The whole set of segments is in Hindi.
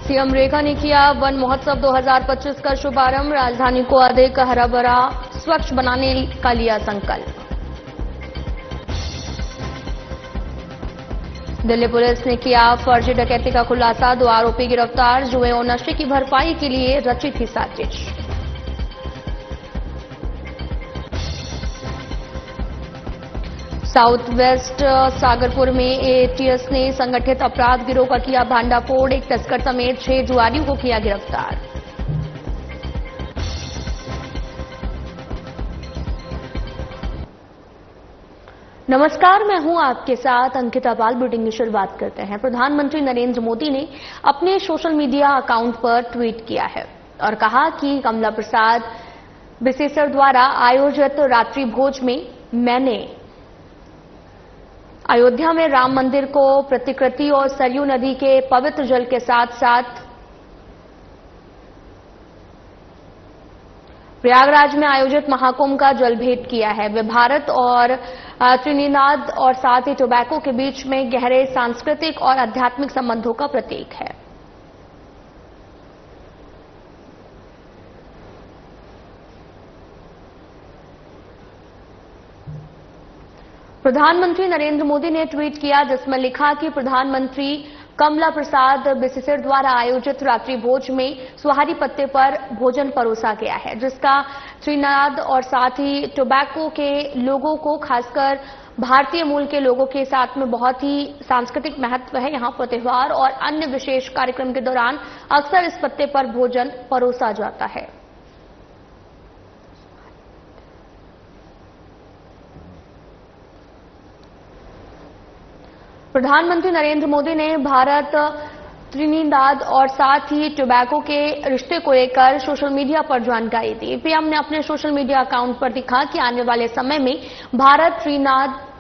सीएम रेखा ने किया वन महोत्सव 2025 का शुभारंभ। राजधानी को अधिक हरा भरा स्वच्छ बनाने का लिया संकल्प। दिल्ली पुलिस ने किया फर्जी डकैती का खुलासा। 2 आरोपी गिरफ्तार। जुए और नशे की भरपाई के लिए रची थी साजिश। साउथ वेस्ट सागरपुर में एटीएस ने संगठित अपराध गिरोह का किया भांडाफोड़। एक तस्कर समेत 6 जुआरियों को किया गिरफ्तार। नमस्कार, मैं हूं आपके साथ अंकिता पाल। बुलेटिन की शुरुआत करते हैं। प्रधानमंत्री नरेंद्र मोदी ने अपने सोशल मीडिया अकाउंट पर ट्वीट किया है और कहा कि कमला प्रसाद बिसेसर द्वारा आयोजित रात्रि भोज में मैंने अयोध्या में राम मंदिर को प्रतिकृति और सरयू नदी के पवित्र जल के साथ साथ प्रयागराज में आयोजित महाकुंभ का जल भेंट किया है। वे भारत और त्रिनिदाद और साथ ही टोबैको के बीच में गहरे सांस्कृतिक और आध्यात्मिक संबंधों का प्रतीक है। प्रधानमंत्री नरेंद्र मोदी ने ट्वीट किया जिसमें लिखा कि प्रधानमंत्री कमला प्रसाद बिसेसर द्वारा आयोजित रात्रि भोज में सुहारी पत्ते पर भोजन परोसा गया है, जिसका त्रिनिदाद और साथ ही टोबैको के लोगों को, खासकर भारतीय मूल के लोगों के साथ में बहुत ही सांस्कृतिक महत्व है। यहां पर त्योहार और अन्य विशेष कार्यक्रम के दौरान अक्सर इस पत्ते पर भोजन परोसा जाता है। प्रधानमंत्री नरेंद्र मोदी ने भारत, त्रिनिदाद और साथ ही टोबैको के रिश्ते को लेकर सोशल मीडिया पर जानकारी दी। पीएम ने अपने सोशल मीडिया अकाउंट पर लिखा कि आने वाले समय में भारत,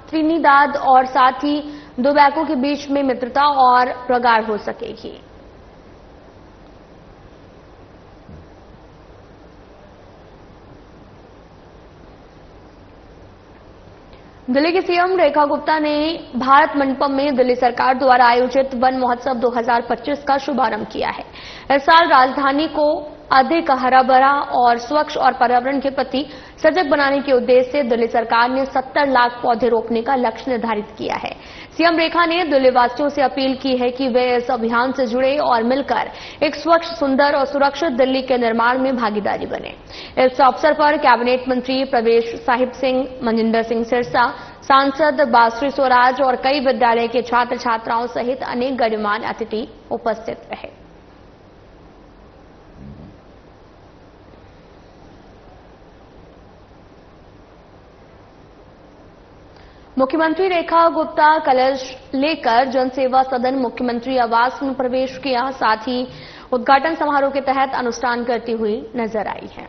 त्रिनिदाद और साथ ही टोबैको के बीच में मित्रता और प्रगाढ़ हो सकेगी। दिल्ली की सीएम रेखा गुप्ता ने भारत मंडपम में दिल्ली सरकार द्वारा आयोजित वन महोत्सव 2025 का शुभारंभ किया है। इस साल राजधानी को अधिक हरा भरा और स्वच्छ और पर्यावरण के प्रति सजग बनाने के उद्देश्य से दिल्ली सरकार ने 70 लाख पौधे रोपने का लक्ष्य निर्धारित किया है। सीएम रेखा ने दिल्ली वासियों से अपील की है कि वे इस अभियान से जुड़े और मिलकर एक स्वच्छ, सुंदर और सुरक्षित दिल्ली के निर्माण में भागीदारी बने। इस अवसर पर कैबिनेट मंत्री प्रवेश साहिब सिंह, मनजिंदर सिंह सिरसा, सांसद बासुरी स्वराज और कई विद्यालय के छात्र छात्राओं सहित अनेक गणमान्य अतिथि उपस्थित रहे। मुख्यमंत्री रेखा गुप्ता कलश लेकर जनसेवा सदन मुख्यमंत्री आवास में प्रवेश किया। साथ ही उद्घाटन समारोह के तहत अनुष्ठान करती हुई नजर आई है।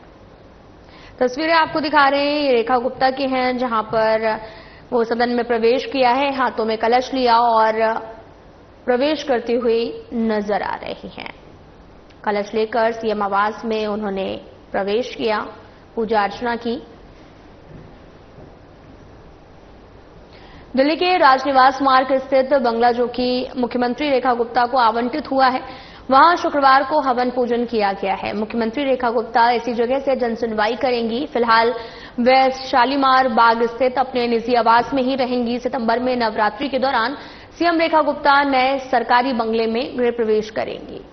तस्वीरें आपको दिखा रहे हैं, ये रेखा गुप्ता की हैं, जहां पर वो सदन में प्रवेश किया है, हाथों में कलश लिया और प्रवेश करती हुई नजर आ रही हैं। कलश लेकर सीएम आवास में उन्होंने प्रवेश किया, पूजा अर्चना की। दिल्ली के राजनिवास मार्ग स्थित बंगला, जो कि मुख्यमंत्री रेखा गुप्ता को आवंटित हुआ है, वहां शुक्रवार को हवन पूजन किया गया है। मुख्यमंत्री रेखा गुप्ता इसी जगह से जनसुनवाई करेंगी। फिलहाल वे शालीमार बाग स्थित अपने निजी आवास में ही रहेंगी। सितंबर में नवरात्रि के दौरान सीएम रेखा गुप्ता नए सरकारी बंगले में गृह प्रवेश करेंगी।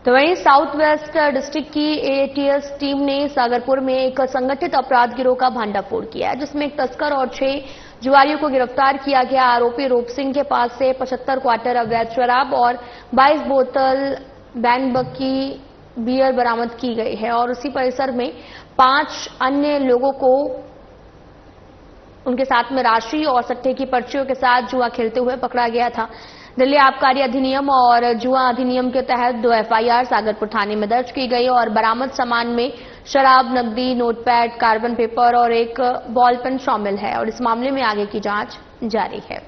तो वहीं साउथ वेस्ट डिस्ट्रिक्ट की एटीएस टीम ने सागरपुर में एक संगठित अपराध गिरोह का भांडाफोड़ किया है, जिसमें एक तस्कर और 6 जुआरियों को गिरफ्तार किया गया। आरोपी रूप सिंह के पास से 75 क्वार्टर अवैध शराब और 22 बोतल बैनबकी बियर बरामद की गई है और उसी परिसर में 5 अन्य लोगों को उनके साथ में राशि और सट्टे की पर्चियों के साथ जुआ खेलते हुए पकड़ा गया था। दिल्ली आबकारी अधिनियम और जुआ अधिनियम के तहत 2 एफआईआर सागरपुर थाने में दर्ज की गई और बरामद सामान में शराब, नकदी, नोटपैड, कार्बन पेपर और एक बॉल पेन शामिल है और इस मामले में आगे की जांच जारी है।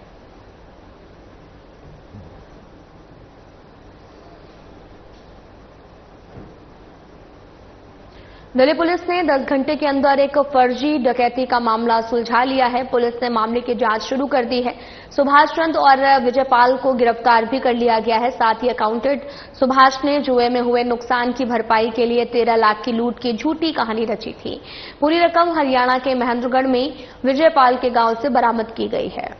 दिल्ली पुलिस ने 10 घंटे के अंदर एक फर्जी डकैती का मामला सुलझा लिया है। पुलिस ने मामले की जांच शुरू कर दी है। सुभाष चंद और विजयपाल को गिरफ्तार भी कर लिया गया है। साथ ही अकाउंटेंट सुभाष ने जुए में हुए नुकसान की भरपाई के लिए 13 लाख की लूट की झूठी कहानी रची थी। पूरी रकम हरियाणा के महेंद्रगढ़ में विजयपाल के गांव से बरामद की गई है।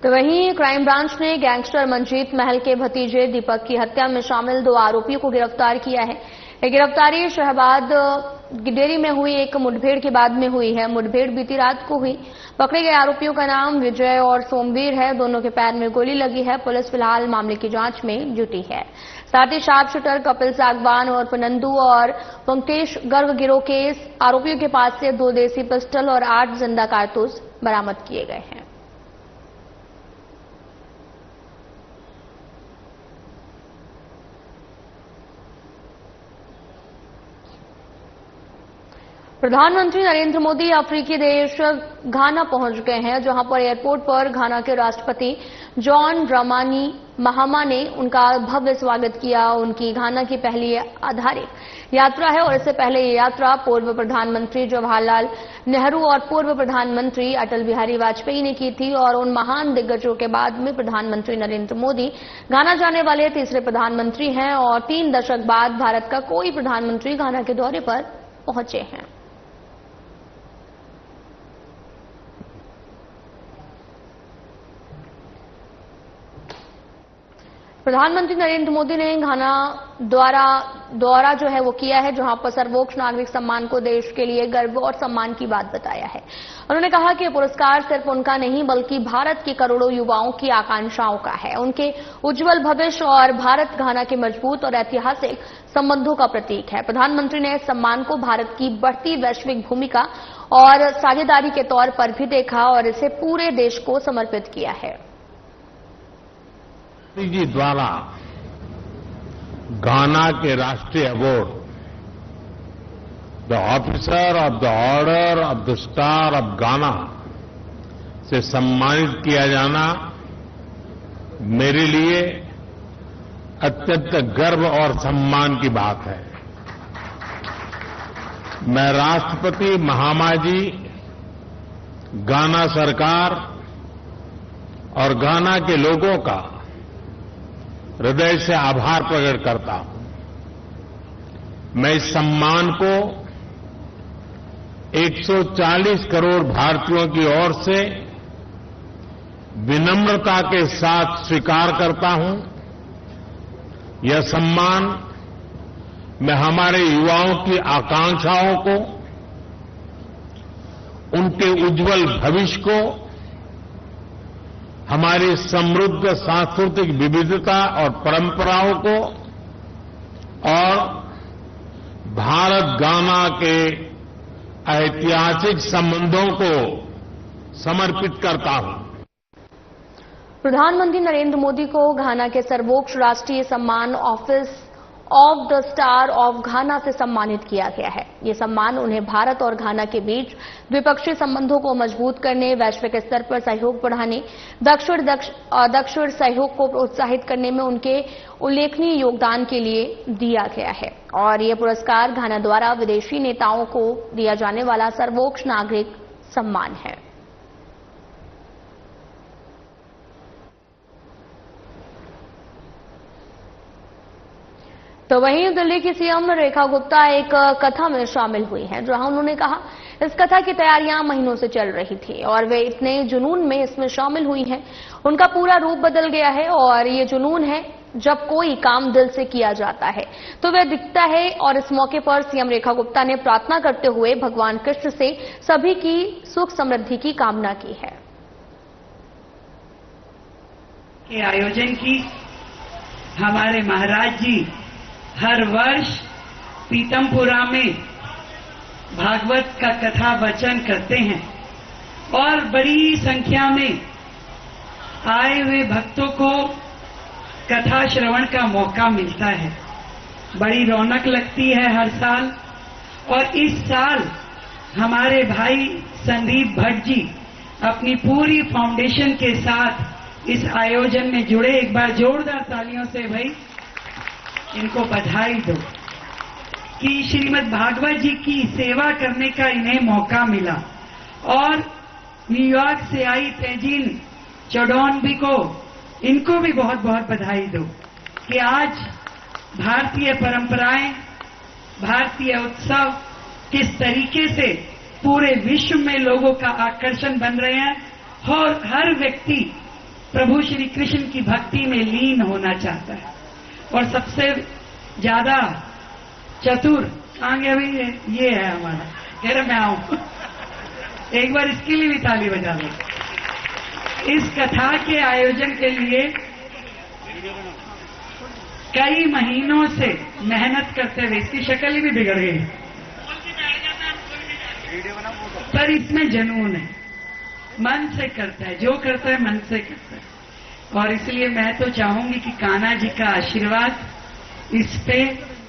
तो वहीं क्राइम ब्रांच ने गैंगस्टर मंजीत महल के भतीजे दीपक की हत्या में शामिल 2 आरोपियों को गिरफ्तार किया है। ये गिरफ्तारी शहबाद डेरी में हुई एक मुठभेड़ के बाद में हुई है। मुठभेड़ बीती रात को हुई। पकड़े गए आरोपियों का नाम विजय और सोमवीर है। दोनों के पैर में गोली लगी है। पुलिस फिलहाल मामले की जांच में जुटी है। साथ ही शार्प शूटर कपिल सागवान और नंदू और पंकटेश गर्ग गिरोह के आरोपियों के पास से 2 देसी पिस्टल और 8 जिंदा कारतूस बरामद किए गए हैं। प्रधानमंत्री नरेंद्र मोदी अफ्रीकी देश घाना पहुंच गए हैं, जहां पर एयरपोर्ट पर घाना के राष्ट्रपति जॉन ड्रामानी महामा ने उनका भव्य स्वागत किया। उनकी घाना की पहली आधिकारिक यात्रा है और इससे पहले ये यात्रा पूर्व प्रधानमंत्री जवाहरलाल नेहरू और पूर्व प्रधानमंत्री अटल बिहारी वाजपेयी ने की थी और उन महान दिग्गजों के बाद में प्रधानमंत्री नरेंद्र मोदी घाना जाने वाले तीसरे प्रधानमंत्री हैं और 3 दशक बाद भारत का कोई प्रधानमंत्री घाना के दौरे पर पहुंचे हैं। प्रधानमंत्री नरेंद्र मोदी ने घाना दौरा जो है वो किया है, जहां पर सर्वोच्च नागरिक सम्मान को देश के लिए गर्व और सम्मान की बात बताया है। उन्होंने कहा कि पुरस्कार सिर्फ उनका नहीं बल्कि भारत के करोड़ों युवाओं की आकांक्षाओं का है, उनके उज्जवल भविष्य और भारत घाना के मजबूत और ऐतिहासिक संबंधों का प्रतीक है। प्रधानमंत्री ने इस सम्मान को भारत की बढ़ती वैश्विक भूमिका और साझेदारी के तौर पर भी देखा और इसे पूरे देश को समर्पित किया है। जी द्वारा घाना के राष्ट्रीय award the officer of the order of the star of घाना से सम्मानित किया जाना मेरे लिए अत्यंत गर्व और सम्मान की बात है। मैं राष्ट्रपति महामा जी, घाना सरकार और घाना के लोगों का हृदय से आभार प्रकट करता हूं। मैं इस सम्मान को 140 करोड़ भारतीयों की ओर से विनम्रता के साथ स्वीकार करता हूं। यह सम्मान मैं हमारे युवाओं की आकांक्षाओं को, उनके उज्जवल भविष्य को, हमारी समृद्ध सांस्कृतिक विविधता और परंपराओं को और भारत घाना के ऐतिहासिक संबंधों को समर्पित करता हूं। प्रधानमंत्री नरेंद्र मोदी को घाना के सर्वोच्च राष्ट्रीय सम्मान office of the star of घाना से सम्मानित किया गया है। ये सम्मान उन्हें भारत और घाना के बीच द्विपक्षीय संबंधों को मजबूत करने, वैश्विक स्तर पर सहयोग बढ़ाने, दक्षिण सहयोग को प्रोत्साहित करने में उनके उल्लेखनीय योगदान के लिए दिया गया है और ये पुरस्कार घाना द्वारा विदेशी नेताओं को दिया जाने वाला सर्वोच्च नागरिक सम्मान है। तो वहीं दिल्ली की सीएम रेखा गुप्ता एक कथा में शामिल हुई हैं, जहां उन्होंने कहा इस कथा की तैयारियां महीनों से चल रही थी और वे इतने जुनून में इसमें शामिल हुई हैं, उनका पूरा रूप बदल गया है और ये जुनून है जब कोई काम दिल से किया जाता है तो वह दिखता है। और इस मौके पर सीएम रेखा गुप्ता ने प्रार्थना करते हुए भगवान कृष्ण से सभी की सुख समृद्धि की कामना की है। के आयोजन की हमारे महाराज जी हर वर्ष पीतमपुरा में भागवत का कथा वचन करते हैं और बड़ी संख्या में आए हुए भक्तों को कथा श्रवण का मौका मिलता है। बड़ी रौनक लगती है हर साल और इस साल हमारे भाई संदीप भट्ट जी अपनी पूरी फाउंडेशन के साथ इस आयोजन में जुड़े, एक बार जोरदार तालियों से भाई इनको बधाई दो कि श्रीमद् भागवत जी की सेवा करने का इन्हें मौका मिला। और न्यूयॉर्क से आई तेजीन चौडौनबी को, इनको भी बहुत बहुत बधाई दो कि आज भारतीय परंपराएं, भारतीय उत्सव किस तरीके से पूरे विश्व में लोगों का आकर्षण बन रहे हैं और हर व्यक्ति प्रभु श्री कृष्ण की भक्ति में लीन होना चाहता है। और सबसे ज्यादा चतुर आगे अभी ये है हमारा, कह रहे मैं आऊं, एक बार इसके लिए भी ताली बजा दो। इस कथा के आयोजन के लिए कई महीनों से मेहनत करते हुए, इसकी शक्ल ही भी बिगड़ गई, पर इसमें जुनून है, मन से करता है, जो करता है मन से करता है। और इसलिए मैं तो चाहूंगी कि कान्हा जी का आशीर्वाद इस पे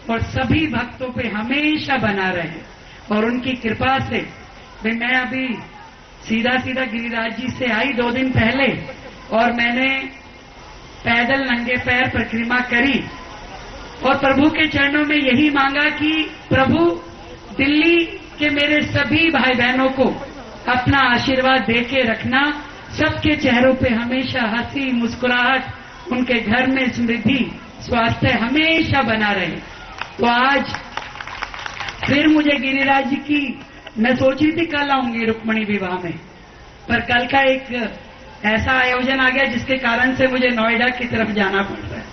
और सभी भक्तों पे हमेशा बना रहे और उनकी कृपा से। भाई मैं अभी सीधा गिरिराज जी से आई 2 दिन पहले और मैंने पैदल नंगे पैर परिक्रमा करी और प्रभु के चरणों में यही मांगा कि प्रभु दिल्ली के मेरे सभी भाई बहनों को अपना आशीर्वाद देके रखना, सबके चेहरों पे हमेशा हंसी मुस्कुराहट, उनके घर में समृद्धि स्वास्थ्य हमेशा बना रहे। तो आज फिर मुझे गिरिराज जी की, मैं सोची थी कल आऊंगी रुक्मणी विवाह में, पर कल का एक ऐसा आयोजन आ गया जिसके कारण से मुझे नोएडा की तरफ जाना पड़ रहा है।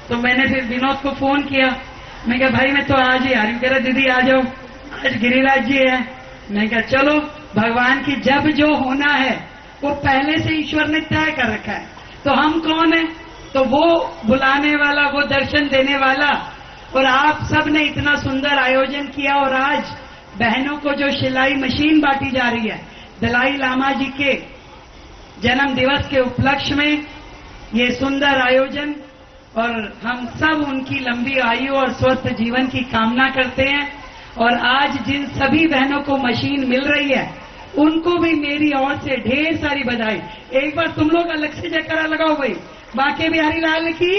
तो मैंने फिर विनोद को फोन किया, मैं कहा भाई मैं तो आज ही आ रही हूँ। कह रहा दीदी आ जाओ, आज गिरिराज जी है। मैं कहा चलो, भगवान की जब जो होना है वो पहले से ईश्वर ने तय कर रखा है, तो हम कौन है, तो वो बुलाने वाला, वो दर्शन देने वाला। और आप सब ने इतना सुंदर आयोजन किया और आज बहनों को जो सिलाई मशीन बांटी जा रही है दलाई लामा जी के जन्म दिवस के उपलक्ष्य में, ये सुंदर आयोजन, और हम सब उनकी लंबी आयु और स्वस्थ जीवन की कामना करते हैं। और आज जिन सभी बहनों को मशीन मिल रही है उनको भी मेरी ओर से ढेर सारी बधाई। एक बार तुम लोग अलग से जयकारा लगाओ भाई, बांके बिहारी लाल की।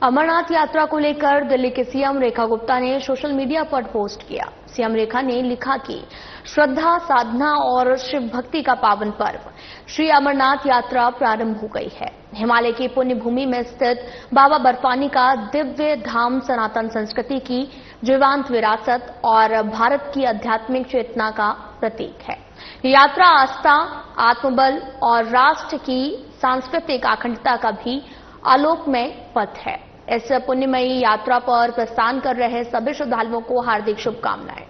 अमरनाथ यात्रा को लेकर दिल्ली के सीएम रेखा गुप्ता ने सोशल मीडिया पर पोस्ट किया। सीएम रेखा ने लिखा कि श्रद्धा, साधना और शिव भक्ति का पावन पर्व श्री अमरनाथ यात्रा प्रारंभ हो गई है। हिमालय की पुण्य भूमि में स्थित बाबा बर्फानी का दिव्य धाम सनातन संस्कृति की जीवांत विरासत और भारत की आध्यात्मिक चेतना का प्रतीक है। यात्रा आस्था, आत्मबल और राष्ट्र की सांस्कृतिक अखंडता का भी आलोकमय पथ है। इस पुण्यमयी यात्रा पर प्रस्थान कर रहे सभी श्रद्धालुओं को हार्दिक शुभकामनाएं।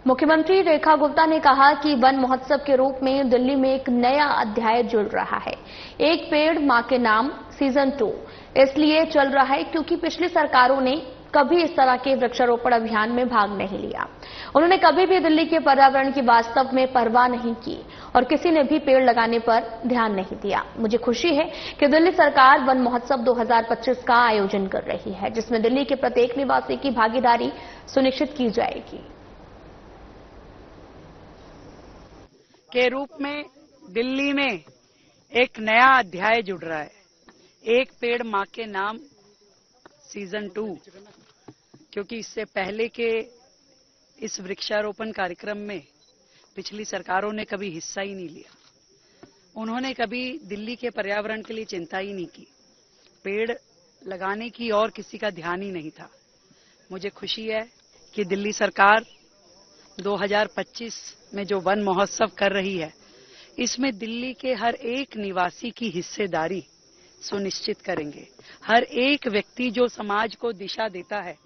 मुख्यमंत्री रेखा गुप्ता ने कहा कि वन महोत्सव के रूप में दिल्ली में एक नया अध्याय जुड़ रहा है। एक पेड़ मां के नाम सीजन 2 इसलिए चल रहा है क्योंकि पिछली सरकारों ने कभी इस तरह के वृक्षारोपण अभियान में भाग नहीं लिया। उन्होंने कभी भी दिल्ली के पर्यावरण की वास्तव में परवाह नहीं की और किसी ने भी पेड़ लगाने पर ध्यान नहीं दिया। मुझे खुशी है कि दिल्ली सरकार वन महोत्सव 2025 का आयोजन कर रही है, जिसमें दिल्ली के प्रत्येक निवासी की भागीदारी सुनिश्चित की जाएगी। के रूप में दिल्ली में एक नया अध्याय जुड़ रहा है। एक पेड़ मां के नाम सीजन 2, क्योंकि इससे पहले के इस वृक्षारोपण कार्यक्रम में पिछली सरकारों ने कभी हिस्सा ही नहीं लिया। उन्होंने कभी दिल्ली के पर्यावरण के लिए चिंता ही नहीं की, पेड़ लगाने की और किसी का ध्यान ही नहीं था। मुझे खुशी है कि दिल्ली सरकार 2025 में जो वन महोत्सव कर रही है, इसमें दिल्ली के हर एक निवासी की हिस्सेदारी सुनिश्चित करेंगे। हर एक व्यक्ति जो समाज को दिशा देता है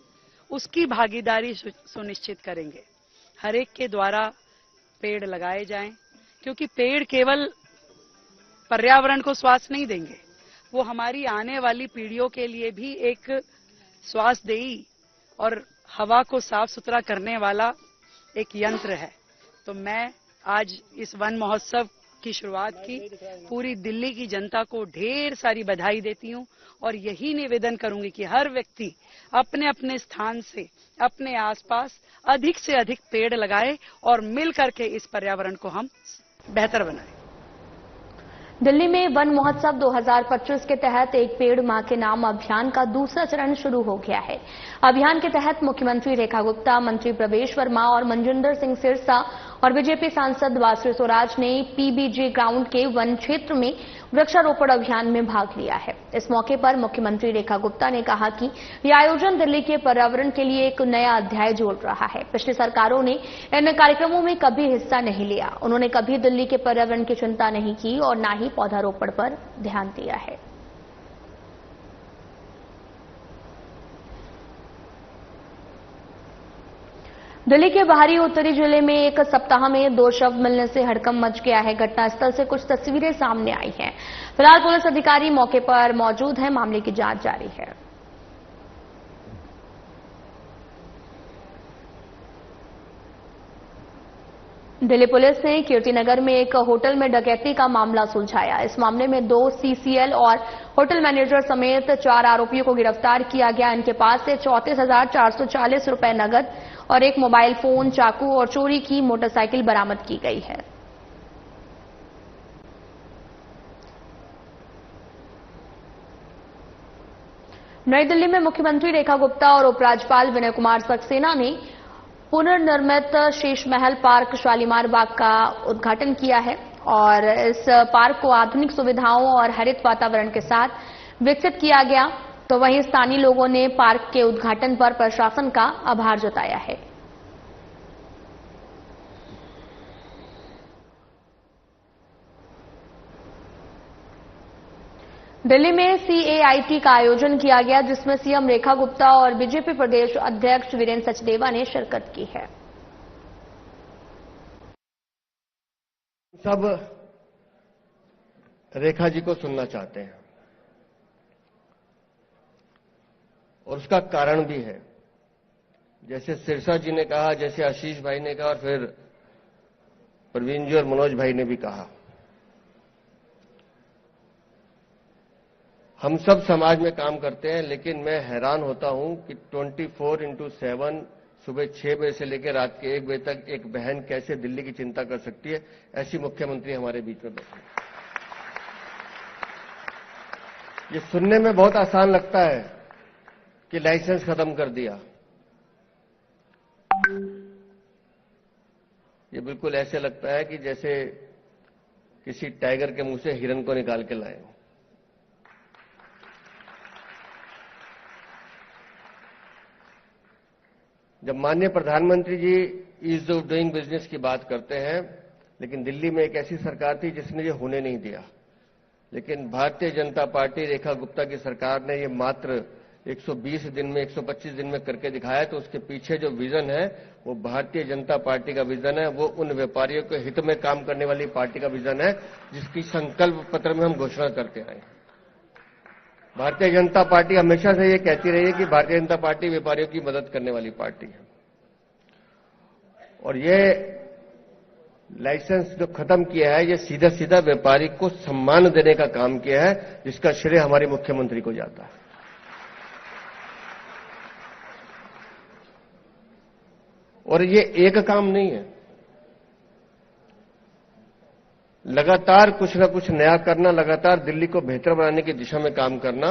उसकी भागीदारी सुनिश्चित करेंगे। हर एक के द्वारा पेड़ लगाए जाएं, क्योंकि पेड़ केवल पर्यावरण को श्वास नहीं देंगे, वो हमारी आने वाली पीढ़ियों के लिए भी एक श्वासदेही और हवा को साफ सुथरा करने वाला एक यंत्र है। तो मैं आज इस वन महोत्सव की शुरुआत की। पूरी दिल्ली की जनता को ढेर सारी बधाई देती हूं और यही निवेदन करूंगी कि हर व्यक्ति अपने अपने स्थान से अपने आसपास अधिक से अधिक पेड़ लगाए और मिल करके इस पर्यावरण को हम बेहतर बनाएं। दिल्ली में वन महोत्सव 2025 के तहत एक पेड़ मां के नाम अभियान का दूसरा चरण शुरू हो गया है। अभियान के तहत मुख्यमंत्री रेखा गुप्ता, मंत्री प्रवेश वर्मा और मनजिंदर सिंह सिरसा और बीजेपी सांसद बासुरी स्वराज ने पीबीजी ग्राउंड के वन क्षेत्र में वृक्षारोपण अभियान में भाग लिया है। इस मौके पर मुख्यमंत्री रेखा गुप्ता ने कहा कि यह आयोजन दिल्ली के पर्यावरण के लिए एक नया अध्याय जोड़ रहा है। पिछली सरकारों ने इन कार्यक्रमों में कभी हिस्सा नहीं लिया। उन्होंने कभी दिल्ली के पर्यावरण की चिंता नहीं की और न ही पौधारोपण पर ध्यान दिया है। दिल्ली के बाहरी उत्तरी जिले में एक सप्ताह में 2 शव मिलने से हड़कंप मच गया है। घटनास्थल से कुछ तस्वीरें सामने आई हैं। फिलहाल पुलिस अधिकारी मौके पर मौजूद हैं। मामले की जांच जारी है। दिल्ली पुलिस ने कीर्तिनगर में एक होटल में डकैती का मामला सुलझाया। इस मामले में 2 सीसीएल और होटल मैनेजर समेत 4 आरोपियों को गिरफ्तार किया गया। इनके पास से 34,440 रुपए नकद और एक मोबाइल फोन, चाकू और चोरी की मोटरसाइकिल बरामद की गई है। नई दिल्ली में मुख्यमंत्री रेखा गुप्ता और उपराज्यपाल विनय कुमार सक्सेना ने पुनर्निर्मित शेष महल पार्क शालीमार बाग का उद्घाटन किया है और इस पार्क को आधुनिक सुविधाओं और हरित वातावरण के साथ विकसित किया गया। तो वहीं स्थानीय लोगों ने पार्क के उद्घाटन पर प्रशासन का आभार जताया है। दिल्ली में सीएआईटी का आयोजन किया गया, जिसमें सीएम रेखा गुप्ता और बीजेपी प्रदेश अध्यक्ष वीरेंद्र सचदेवा ने शिरकत की है। सब रेखा जी को सुनना चाहते हैं और उसका कारण भी है। जैसे सिरसा जी ने कहा, जैसे आशीष भाई ने कहा और फिर प्रवीण जी और मनोज भाई ने भी कहा, हम सब समाज में काम करते हैं, लेकिन मैं हैरान होता हूं कि 24x7 सुबह 6 बजे से लेकर रात के 1 बजे तक एक बहन कैसे दिल्ली की चिंता कर सकती है। ऐसी मुख्यमंत्री हमारे बीच में बैठी। ये सुनने में बहुत आसान लगता है कि लाइसेंस खत्म कर दिया। ये बिल्कुल ऐसे लगता है कि जैसे किसी टाइगर के मुंह से हिरन को निकाल के लाए। जब माननीय प्रधानमंत्री जी ईज ऑफ डूइंग बिजनेस की बात करते हैं, लेकिन दिल्ली में एक ऐसी सरकार थी जिसने ये होने नहीं दिया। लेकिन भारतीय जनता पार्टी रेखा गुप्ता की सरकार ने ये मात्र 120 दिन में, 125 दिन में करके दिखाया। तो उसके पीछे जो विजन है वो भारतीय जनता पार्टी का विजन है। वो उन व्यापारियों के हित में काम करने वाली पार्टी का विजन है जिसकी संकल्प पत्र में हम घोषणा करके आए। भारतीय जनता पार्टी हमेशा से ये कहती रही है कि भारतीय जनता पार्टी व्यापारियों की मदद करने वाली पार्टी है। और ये लाइसेंस जो खत्म किया है, ये सीधा सीधा व्यापारी को सम्मान देने का काम किया है, जिसका श्रेय हमारे मुख्यमंत्री को जाता है। और ये एक काम नहीं है, लगातार कुछ ना कुछ नया करना, लगातार दिल्ली को बेहतर बनाने की दिशा में काम करना।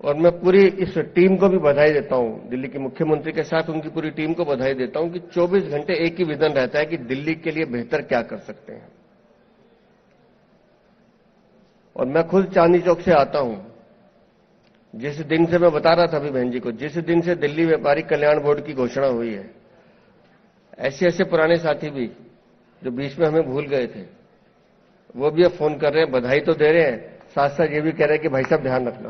और मैं पूरी इस टीम को भी बधाई देता हूं, दिल्ली के मुख्यमंत्री के साथ उनकी पूरी टीम को बधाई देता हूं कि 24 घंटे एक ही विजन रहता है कि दिल्ली के लिए बेहतर क्या कर सकते हैं। और मैं खुद चांदनी चौक से आता हूं। जिस दिन से मैं बता रहा था अभी बहन जी को, जिस दिन से दिल्ली व्यापारी कल्याण बोर्ड की घोषणा हुई है, ऐसे ऐसे पुराने साथी भी जो बीच में हमें भूल गए थे, वो भी अब फोन कर रहे हैं, बधाई तो दे रहे हैं, साथ साथ ये भी कह रहे हैं कि भाई साहब ध्यान रखना।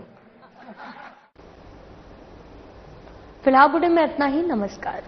फिलहाल बुलेटिन में इतना ही। नमस्कार।